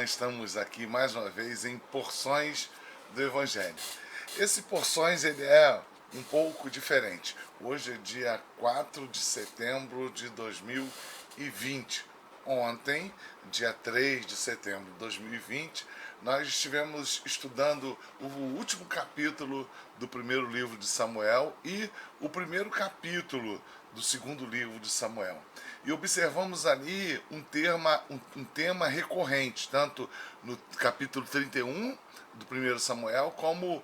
estamos aqui mais uma vez em Porções do Evangelho. Esse Porções ele é um pouco diferente. Hoje é dia 4 de setembro de 2020. Ontem, dia 3 de setembro de 2020, nós estivemos estudando o último capítulo do primeiro livro de Samuel e o primeiro capítulo do segundo livro de Samuel. E observamos ali um tema recorrente, tanto no capítulo 31 do primeiro Samuel, como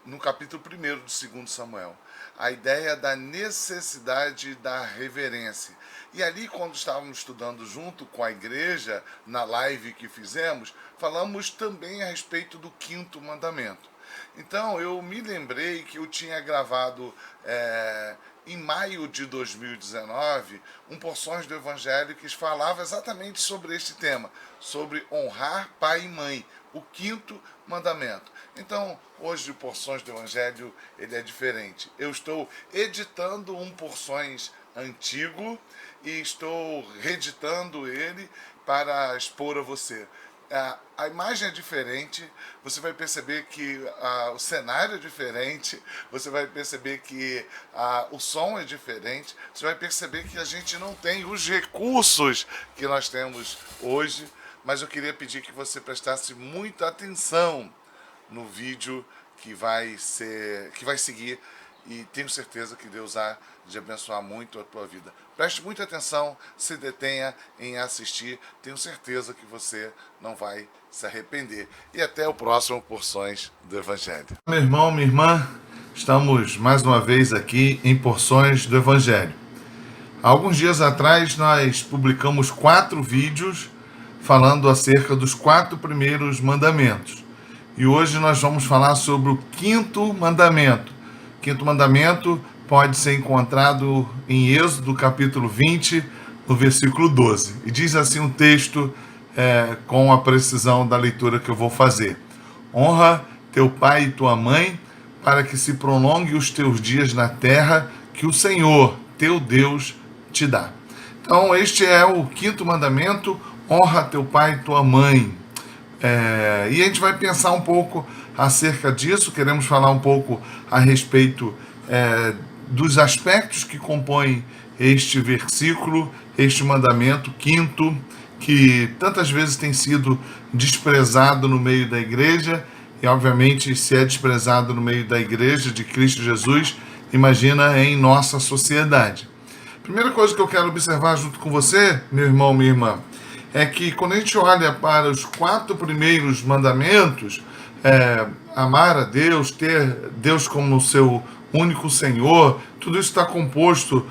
no capítulo 1 do segundo Samuel. A ideia da necessidade da reverência. E ali, quando estávamos estudando junto com a igreja, na live que fizemos, falamos também a respeito do quinto mandamento. Então, eu me lembrei que eu tinha gravado em maio de 2019, Porções do Evangelho que falava exatamente sobre este tema, sobre honrar pai e mãe, o quinto mandamento. Então, hoje o Porções do Evangelho ele é diferente. Eu estou editando Porções antigo e estou reeditando ele para expor a você. A imagem é diferente, você vai perceber que o cenário é diferente, você vai perceber que o som é diferente, você vai perceber que a gente não tem os recursos que nós temos hoje, mas eu queria pedir que você prestasse muita atenção no vídeo que vai seguir, e tenho certeza que Deus há de abençoar muito a tua vida. Preste muita atenção, se detenha em assistir, tenho certeza que você não vai se arrepender. E até o próximo Porções do Evangelho. Meu irmão, minha irmã, estamos mais uma vez aqui em Porções do Evangelho. Há alguns dias atrás nós publicamos 4 vídeos falando acerca dos 4 primeiros mandamentos. E hoje nós vamos falar sobre o quinto mandamento. O quinto mandamento pode ser encontrado em Êxodo, capítulo 20, no versículo 12. E diz assim um texto com a precisão da leitura que eu vou fazer. Honra teu pai e tua mãe, para que se prolongue os teus dias na terra que o Senhor, teu Deus, te dá. Então, este é o quinto mandamento, honra teu pai e tua mãe. E a gente vai pensar um pouco acerca disso, queremos falar um pouco a respeito dos aspectos que compõem este versículo, este mandamento quinto, que tantas vezes tem sido desprezado no meio da igreja, e obviamente se é desprezado no meio da igreja de Cristo Jesus, imagina em nossa sociedade. Primeira coisa que eu quero observar junto com você, meu irmão, minha irmã, é que quando a gente olha para os 4 primeiros mandamentos, amar a Deus, ter Deus como o seu único Senhor, tudo isso está composto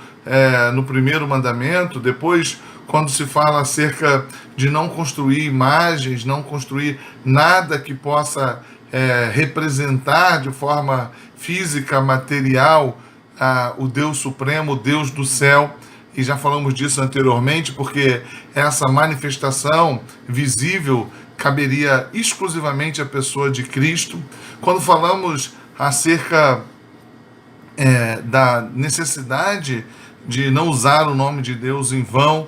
no primeiro mandamento. Depois, quando se fala acerca de não construir imagens, não construir nada que possa representar de forma física, material, o Deus Supremo, o Deus do céu, e já falamos disso anteriormente, porque essa manifestação visível caberia exclusivamente à pessoa de Cristo. Quando falamos acerca da necessidade de não usar o nome de Deus em vão,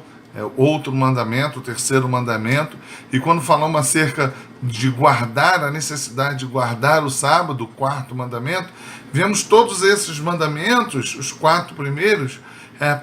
outro mandamento, o terceiro mandamento, e quando falamos acerca de guardar, a necessidade de guardar o sábado, o quarto mandamento, vemos todos esses mandamentos, os 4 primeiros,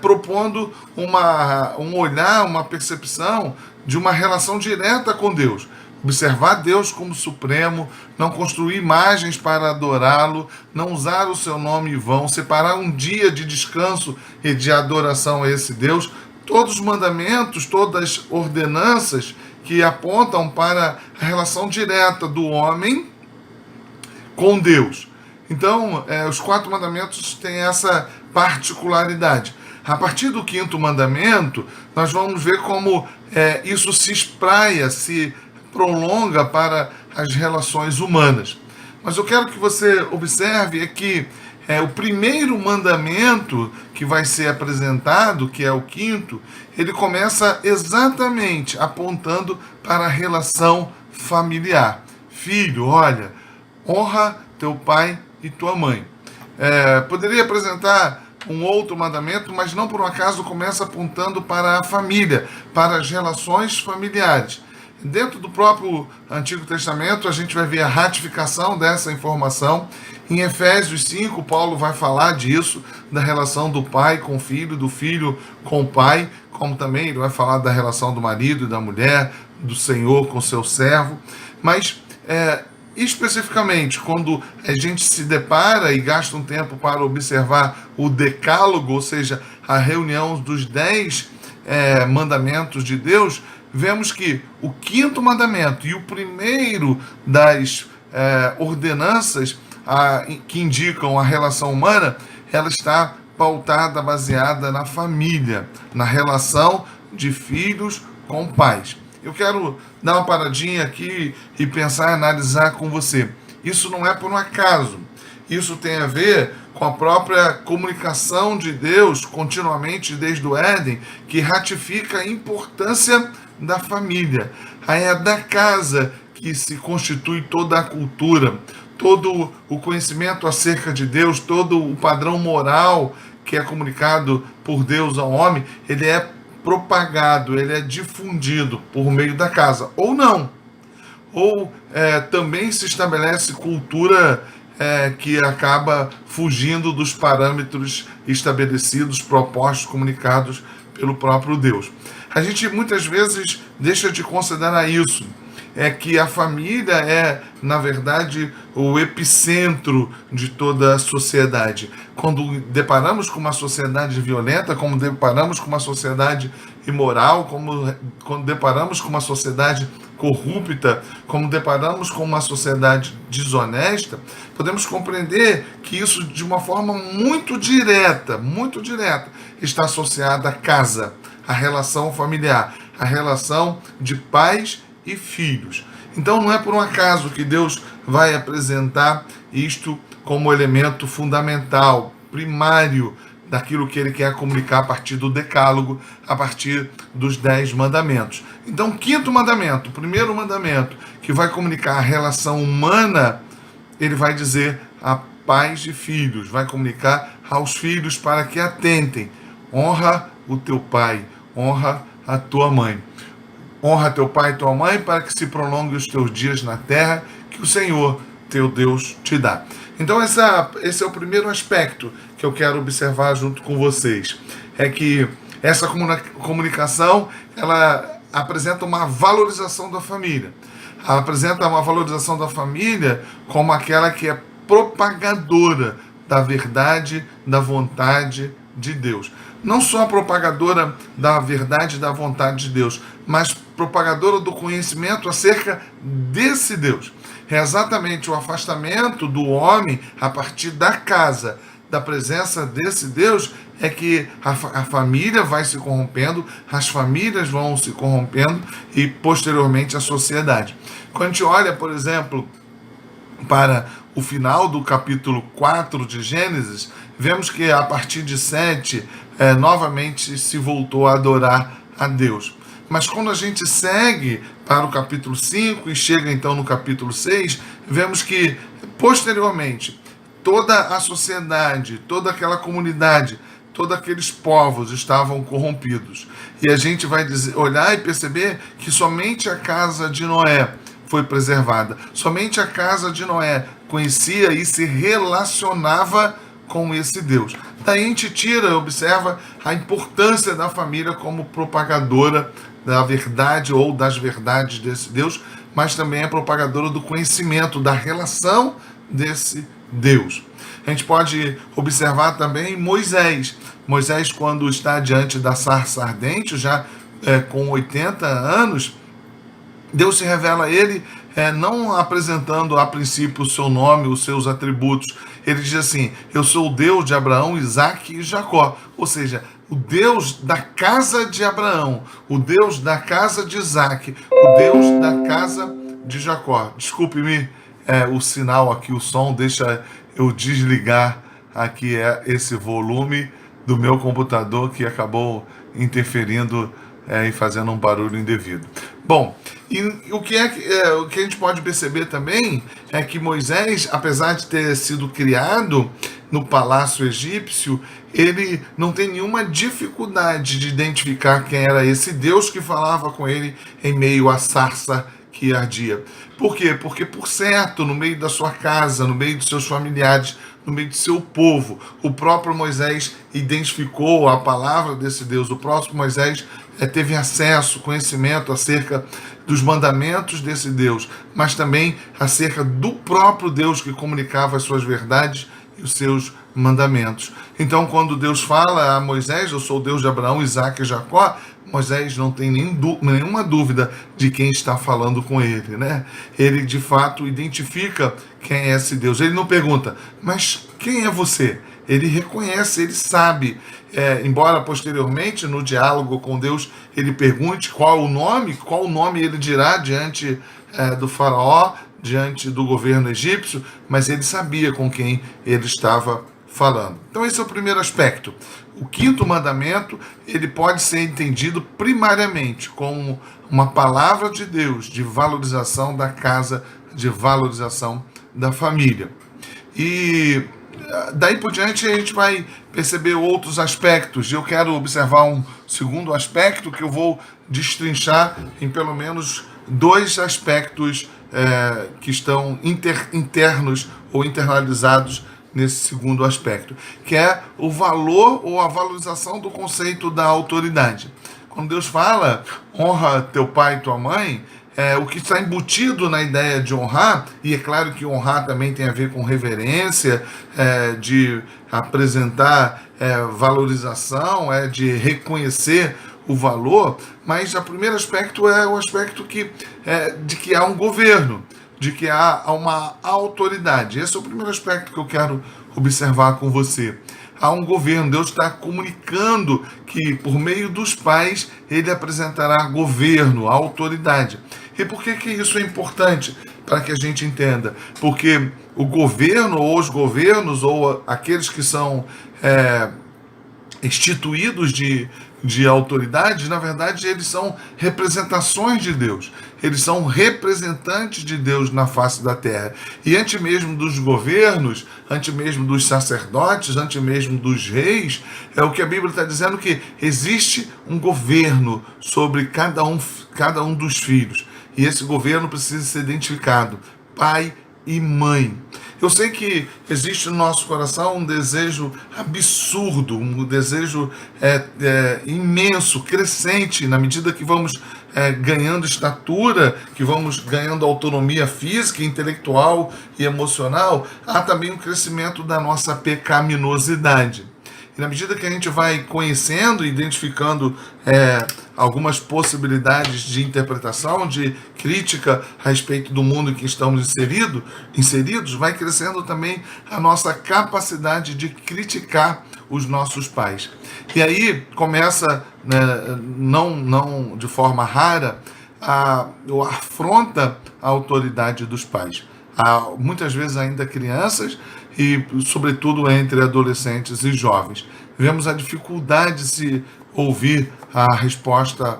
propondo um olhar, uma percepção de uma relação direta com Deus. Observar Deus como supremo, não construir imagens para adorá-lo, não usar o seu nome em vão, separar um dia de descanso e de adoração a esse Deus. Todos os mandamentos, todas as ordenanças que apontam para a relação direta do homem com Deus. Então, os 4 mandamentos têm essa particularidade. A partir do quinto mandamento, nós vamos ver como isso se espraia, se prolonga para as relações humanas. Mas eu quero que você observe que o primeiro mandamento que vai ser apresentado, que é o quinto, ele começa exatamente apontando para a relação familiar. Filho, olha, honra teu pai e tua mãe. Poderia apresentar um outro mandamento, mas não por um acaso começa apontando para a família, para as relações familiares. Dentro do próprio Antigo Testamento, a gente vai ver a ratificação dessa informação. Em Efésios 5, Paulo vai falar disso, da relação do pai com o filho, do filho com o pai, como também ele vai falar da relação do marido e da mulher, do Senhor com o seu servo. Mas, especificamente, quando a gente se depara e gasta um tempo para observar o decálogo, ou seja, a reunião dos 10 mandamentos de Deus, vemos que o quinto mandamento e o primeiro das ordenanças que indicam a relação humana, ela está pautada, baseada na família, na relação de filhos com pais. Eu quero dar uma paradinha aqui e pensar e analisar com você. Isso não é por um acaso. Isso tem a ver com a própria comunicação de Deus continuamente desde o Éden, que ratifica a importância da família. Aí é da casa que se constitui toda a cultura, todo o conhecimento acerca de Deus, todo o padrão moral que é comunicado por Deus ao homem, ele é propagado, ele é difundido por meio da casa, ou não. Ou também se estabelece cultura que acaba fugindo dos parâmetros estabelecidos, propostos, comunicados pelo próprio Deus. A gente muitas vezes deixa de considerar isso, que a família é, na verdade, o epicentro de toda a sociedade. Quando deparamos com uma sociedade violenta, como deparamos com uma sociedade imoral, quando deparamos com uma sociedade corrupta, como deparamos com uma sociedade desonesta, podemos compreender que isso, de uma forma muito direta, está associado à casa, à relação familiar, à relação de pais e filhos. Então não é por um acaso que Deus vai apresentar isto como elemento fundamental, primário, daquilo que ele quer comunicar a partir do decálogo, a partir dos 10 mandamentos. Então, quinto mandamento, o primeiro mandamento, que vai comunicar a relação humana, ele vai dizer a pais e filhos, vai comunicar aos filhos para que atentem. Honra o teu pai, honra a tua mãe. Honra teu pai e tua mãe para que se prolongue os teus dias na terra que o Senhor, teu Deus, te dá. Então esse é o primeiro aspecto que eu quero observar junto com vocês. É que essa comunicação, ela apresenta uma valorização da família. Ela apresenta uma valorização da família como aquela que é propagadora da verdade, da vontade de Deus. Não só propagadora da verdade e da vontade de Deus, mas propagadora do conhecimento acerca desse Deus. É exatamente o afastamento do homem a partir da casa, da presença desse Deus, é que a família vai se corrompendo, as famílias vão se corrompendo e, posteriormente, a sociedade. Quando a gente olha, por exemplo, para o final do capítulo 4 de Gênesis, vemos que a partir de 7, novamente se voltou a adorar a Deus. Mas quando a gente segue para o capítulo 5 e chega então no capítulo 6, vemos que, posteriormente, toda a sociedade, toda aquela comunidade, todos aqueles povos estavam corrompidos. E a gente vai olhar e perceber que somente a casa de Noé foi preservada. Somente a casa de Noé conhecia e se relacionava com esse Deus. Daí a gente observa a importância da família como propagadora da verdade ou das verdades desse Deus, mas também é propagadora do conhecimento, da relação desse Deus. A gente pode observar também Moisés. Moisés, quando está diante da sarça ardente, já com 80 anos, Deus se revela a ele, não apresentando a princípio o seu nome, os seus atributos. Ele diz assim: eu sou o Deus de Abraão, Isaque e Jacó. Ou seja, o Deus da casa de Abraão, o Deus da casa de Isaque, o Deus da casa de Jacó. Desculpe-me o sinal aqui, o som, deixa eu desligar aqui esse volume do meu computador que acabou interferindo e fazendo um barulho indevido. Bom, e o que a gente pode perceber também é que Moisés, apesar de ter sido criado no palácio egípcio, ele não tem nenhuma dificuldade de identificar quem era esse Deus que falava com ele em meio à sarça que ardia. Por quê? Porque, por certo, no meio da sua casa, no meio dos seus familiares, no meio do seu povo, o próprio Moisés identificou a palavra desse Deus. O próprio Moisés teve acesso, conhecimento acerca dos mandamentos desse Deus, mas também acerca do próprio Deus que comunicava as suas verdades e os seus mandamentos. Então, quando Deus fala a Moisés, eu sou o Deus de Abraão, Isaque e Jacó, Moisés não tem nenhuma dúvida de quem está falando com ele, né? Ele, de fato, identifica quem é esse Deus. Ele não pergunta, mas quem é você? Ele reconhece, ele sabe. Embora posteriormente, no diálogo com Deus, ele pergunte qual o nome ele dirá diante do faraó, diante do governo egípcio, mas ele sabia com quem ele estava falando. Então esse é o primeiro aspecto. O quinto mandamento, ele pode ser entendido primariamente como uma palavra de Deus de valorização da casa, de valorização da família. E daí por diante a gente vai perceber outros aspectos. Eu quero observar um segundo aspecto que eu vou destrinchar em pelo menos dois aspectos que estão internos ou internalizados nesse segundo aspecto, que é o valor ou a valorização do conceito da autoridade. Quando Deus fala, honra teu pai e tua mãe, o que está embutido na ideia de honrar, e é claro que honrar também tem a ver com reverência, de apresentar valorização, de reconhecer o valor, mas o primeiro aspecto é o aspecto de que há um governo, de que há uma autoridade. Esse é o primeiro aspecto que eu quero observar com você. Há um governo, Deus está comunicando que por meio dos pais ele apresentará governo, autoridade. E por que isso é importante? Para que a gente entenda. Porque o governo, ou os governos, ou aqueles que são instituídos de autoridade, na verdade, eles são representações de Deus. Eles são representantes de Deus na face da terra. E antes mesmo dos governos, antes mesmo dos sacerdotes, antes mesmo dos reis, é o que a Bíblia está dizendo, que existe um governo sobre cada um dos filhos. E esse governo precisa ser identificado. Pai e mãe. Eu sei que existe no nosso coração um desejo absurdo, um desejo imenso, crescente, na medida que vamos ganhando estatura, que vamos ganhando autonomia física, intelectual e emocional. Há também um crescimento da nossa pecaminosidade. E na medida que a gente vai conhecendo e identificando algumas possibilidades de interpretação, de crítica a respeito do mundo em que estamos inseridos, vai crescendo também a nossa capacidade de criticar os nossos pais. E aí começa, não de forma rara, a afronta a autoridade dos pais. Há muitas vezes ainda crianças e, sobretudo, entre adolescentes e jovens. Vemos a dificuldade de se ouvir a resposta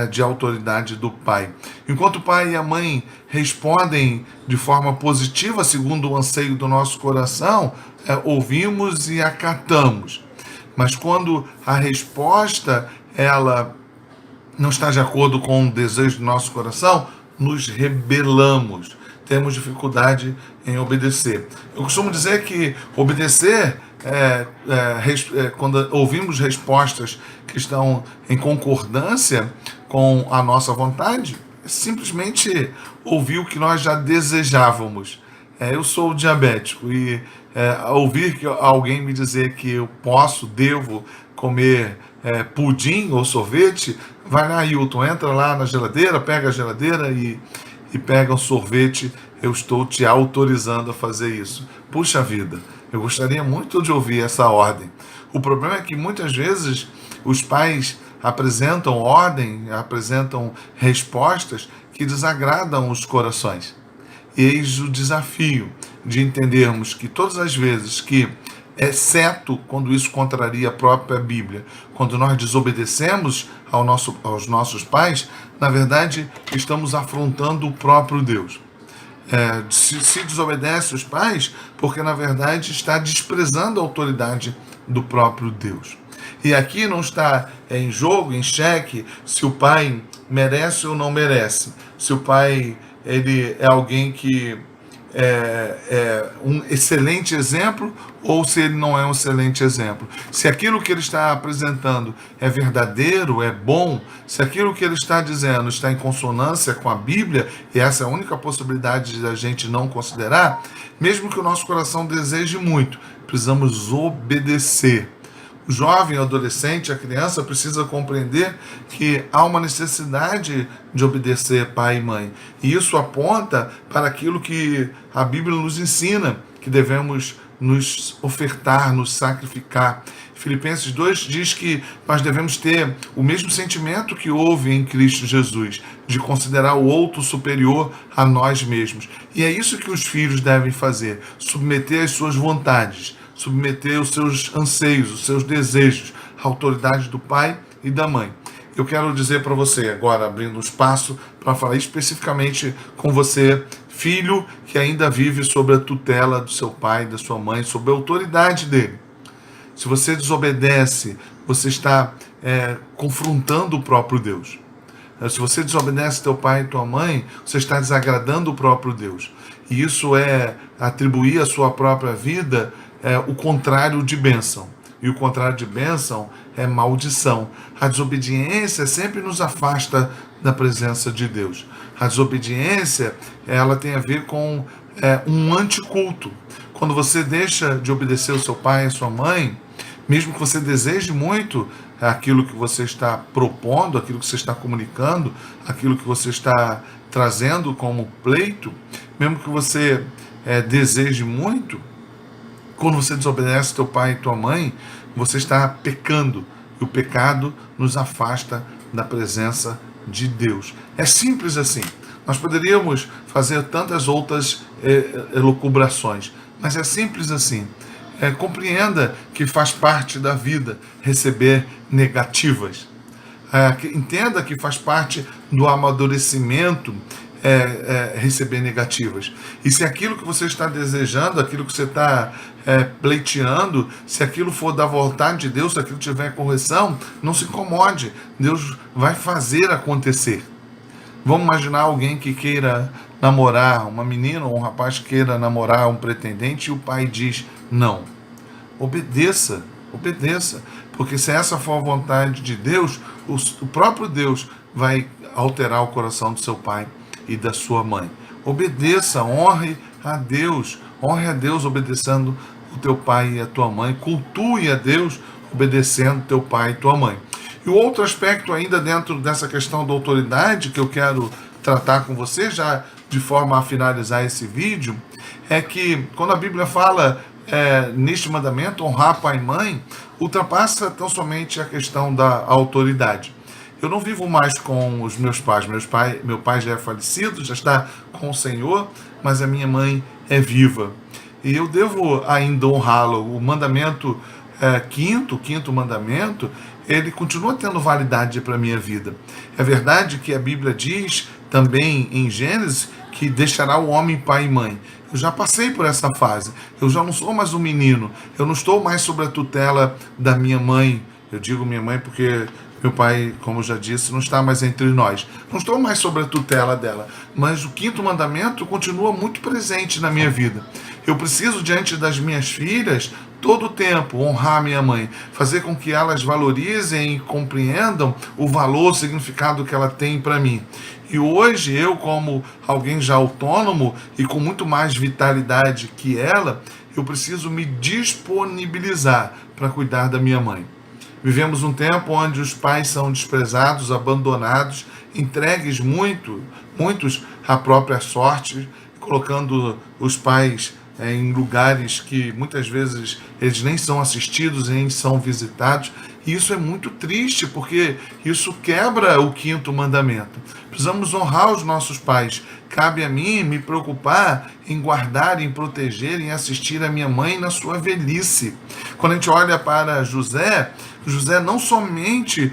de autoridade do pai. Enquanto o pai e a mãe respondem de forma positiva, segundo o anseio do nosso coração, ouvimos e acatamos. Mas quando a resposta ela não está de acordo com o desejo do nosso coração, nos rebelamos. Temos dificuldade em obedecer. Eu costumo dizer que obedecer, quando ouvimos respostas que estão em concordância com a nossa vontade, é simplesmente ouvir o que nós já desejávamos. Eu sou diabético e ouvir que alguém me dizer que eu devo comer pudim ou sorvete, vai lá, Hilton, entra lá na geladeira, pega a geladeira e pega um sorvete, eu estou te autorizando a fazer isso. Puxa vida, eu gostaria muito de ouvir essa ordem. O problema é que muitas vezes os pais apresentam apresentam respostas que desagradam os corações. Eis o desafio de entendermos que todas as vezes que, exceto quando isso contraria a própria Bíblia, quando nós desobedecemos aos nossos pais, na verdade estamos afrontando o próprio Deus. se desobedece os pais, porque na verdade está desprezando a autoridade do próprio Deus. E aqui não está em jogo, em xeque, se o pai merece ou não merece. Se o pai ele é alguém que é um excelente exemplo ou se ele não é um excelente exemplo. Se aquilo que ele está apresentando é verdadeiro, é bom, se aquilo que ele está dizendo está em consonância com a Bíblia, e essa é a única possibilidade de a gente não considerar, mesmo que o nosso coração deseje muito, precisamos obedecer. O jovem, o adolescente, a criança precisa compreender que há uma necessidade de obedecer pai e mãe. E isso aponta para aquilo que a Bíblia nos ensina, que devemos nos ofertar, nos sacrificar. Filipenses 2 diz que nós devemos ter o mesmo sentimento que houve em Cristo Jesus, de considerar o outro superior a nós mesmos. E é isso que os filhos devem fazer, submeter as suas vontades, submeter os seus anseios, os seus desejos à autoridade do pai e da mãe. Eu quero dizer para você, agora abrindo um espaço para falar especificamente com você, filho que ainda vive sob a tutela do seu pai, da sua mãe, sob a autoridade dele. Se você desobedece, você está confrontando o próprio Deus. Se você desobedece teu pai e tua mãe, você está desagradando o próprio Deus. E isso é atribuir à sua própria vida o contrário de bênção. E o contrário de bênção é maldição. A desobediência sempre nos afasta da presença de Deus. A desobediência, ela tem a ver com um anticulto. Quando você deixa de obedecer o seu pai e a sua mãe, mesmo que você deseje muito aquilo que você está propondo, aquilo que você está comunicando, aquilo que você está trazendo como pleito, mesmo que você deseje muito, quando você desobedece teu pai e tua mãe, você está pecando. E o pecado nos afasta da presença de Deus. É simples assim. Nós poderíamos fazer tantas outras elucubrações, mas é simples assim. Compreenda que faz parte da vida receber negativas. Entenda que faz parte do amadurecimento receber negativas. E se aquilo que você está desejando, aquilo que você está pleiteando, se aquilo for da vontade de Deus, se aquilo tiver correção, não se incomode. Deus vai fazer acontecer. Vamos imaginar alguém que queira namorar, uma menina ou um rapaz que queira namorar um pretendente e o pai diz não. Obedeça, obedeça. Porque se essa for a vontade de Deus, o próprio Deus vai alterar o coração do seu pai e da sua mãe. Obedeça, honre a Deus obedecendo o teu pai e a tua mãe, cultue a Deus obedecendo teu pai e tua mãe. E o outro aspecto ainda dentro dessa questão da autoridade que eu quero tratar com você, já de forma a finalizar esse vídeo, é que quando a Bíblia fala neste mandamento, honrar pai e mãe, ultrapassa tão somente a questão da autoridade. Eu não vivo mais com os meus pais. Meu pai já é falecido, já está com o Senhor, mas a minha mãe é viva. E eu devo ainda honrá-lo. O mandamento o quinto mandamento, ele continua tendo validade para a minha vida. É verdade que a Bíblia diz também em Gênesis que deixará o homem pai e mãe. Eu já passei por essa fase. Eu já não sou mais um menino. Eu não estou mais sob a tutela da minha mãe. Eu digo minha mãe porque meu pai, como eu já disse, não está mais entre nós. Não estou mais sob a tutela dela. Mas o quinto mandamento continua muito presente na minha vida. Eu preciso, diante das minhas filhas, todo o tempo, honrar minha mãe. Fazer com que elas valorizem e compreendam o valor, o significado que ela tem para mim. E hoje, eu, como alguém já autônomo e com muito mais vitalidade que ela, eu preciso me disponibilizar para cuidar da minha mãe. Vivemos um tempo onde os pais são desprezados, abandonados, entregues muitos à própria sorte, colocando os pais em lugares que muitas vezes eles nem são assistidos, nem são visitados. E isso é muito triste, porque isso quebra o quinto mandamento. Precisamos honrar os nossos pais. Cabe a mim me preocupar em guardar, em proteger, em assistir a minha mãe na sua velhice. Quando a gente olha para José não somente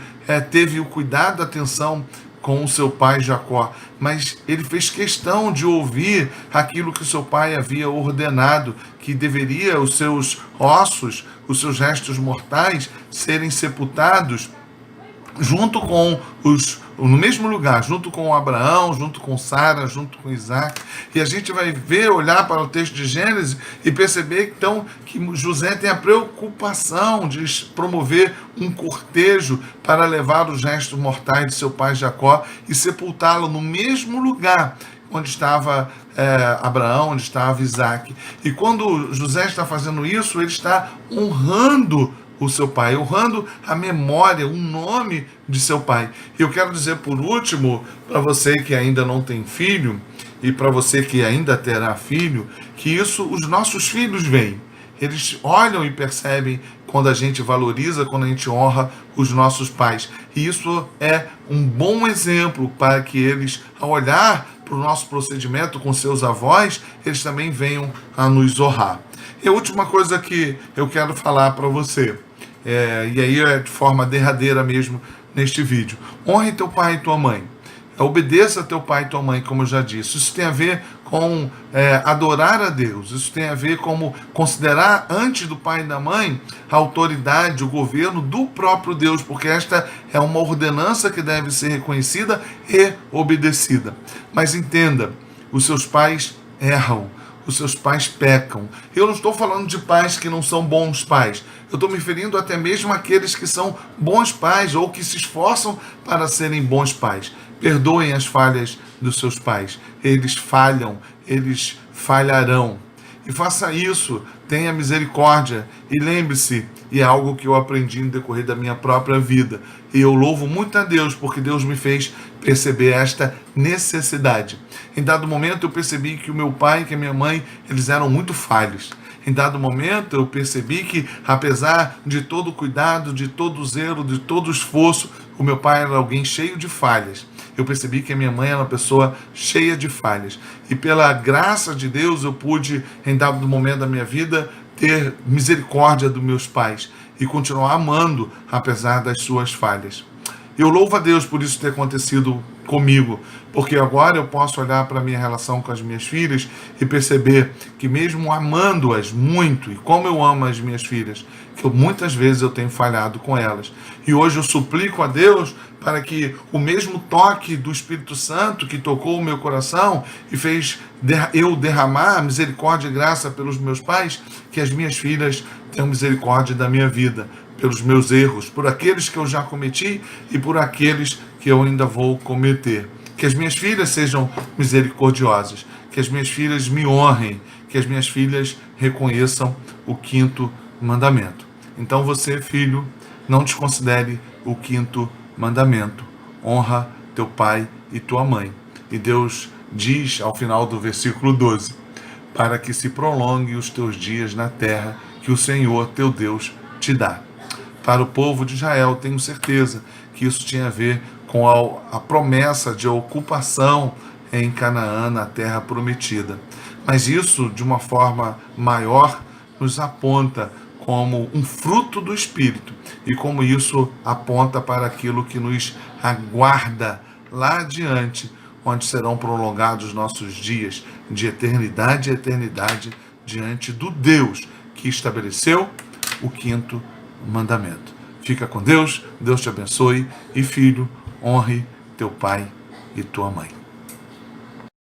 teve o cuidado, a atenção com o seu pai Jacó, mas ele fez questão de ouvir aquilo que o seu pai havia ordenado, que deveria os seus ossos, os seus restos mortais serem sepultados junto com no mesmo lugar, junto com Abraão, junto com Sara, junto com Isaac. E a gente vai olhar para o texto de Gênesis e perceber então que José tem a preocupação de promover um cortejo para levar os restos mortais de seu pai Jacó e sepultá-lo no mesmo lugar onde estava Abraão, onde estava Isaac. E quando José está fazendo isso, ele está honrando o seu pai, honrando a memória, o nome de seu pai. E eu quero dizer por último, para você que ainda não tem filho, e para você que ainda terá filho, que isso os nossos filhos veem. Eles olham e percebem quando a gente valoriza, quando a gente honra os nossos pais. E isso é um bom exemplo para que eles, ao olhar para o nosso procedimento com seus avós, eles também venham a nos honrar. E a última coisa que eu quero falar para você, e aí é de forma derradeira mesmo neste vídeo: honre teu pai e tua mãe, obedeça teu pai e tua mãe, como eu já disse. Isso tem a ver com adorar a Deus, isso tem a ver com considerar antes do pai e da mãe a autoridade, o governo do próprio Deus, porque esta é uma ordenança que deve ser reconhecida e obedecida. Mas entenda, os seus pais erram, os seus pais pecam. Eu não estou falando de pais que não são bons pais. Eu estou me referindo até mesmo àqueles que são bons pais ou que se esforçam para serem bons pais. Perdoem as falhas dos seus pais. Eles falham, eles falharão. E faça isso, tenha misericórdia. E lembre-se, e é algo que eu aprendi no decorrer da minha própria vida, e eu louvo muito a Deus, porque Deus me fez perceber esta necessidade. Em dado momento eu percebi que o meu pai e que a minha mãe, eles eram muito falhos. Em dado momento eu percebi que, apesar de todo o cuidado, de todo o zelo, de todo o esforço, o meu pai era alguém cheio de falhas. Eu percebi que a minha mãe era uma pessoa cheia de falhas. E pela graça de Deus eu pude, em dado momento da minha vida, ter misericórdia dos meus pais e continuar amando, apesar das suas falhas. Eu louvo a Deus por isso ter acontecido comigo, porque agora eu posso olhar para a minha relação com as minhas filhas e perceber que mesmo amando-as muito, e como eu amo as minhas filhas, que muitas vezes eu tenho falhado com elas. E hoje eu suplico a Deus para que o mesmo toque do Espírito Santo que tocou o meu coração e fez eu derramar misericórdia e graça pelos meus pais, que as minhas filhas tenham misericórdia da minha vida, pelos meus erros, por aqueles que eu já cometi e por aqueles que eu ainda vou cometer. Que as minhas filhas sejam misericordiosas, que as minhas filhas me honrem, que as minhas filhas reconheçam o 5º mandamento. Então você, filho, não desconsidere o 5º mandamento: honra teu pai e tua mãe. E Deus diz ao final do versículo 12: para que se prolongue os teus dias na terra que o Senhor teu Deus te dá. Para o povo de Israel, tenho certeza que isso tinha a ver com a promessa de ocupação em Canaã, na terra prometida. Mas isso, de uma forma maior, nos aponta como um fruto do Espírito e como isso aponta para aquilo que nos aguarda lá adiante, onde serão prolongados nossos dias de eternidade a eternidade diante do Deus que estabeleceu o 5º mandamento. Fica com Deus, Deus te abençoe, e filho, honre teu pai e tua mãe.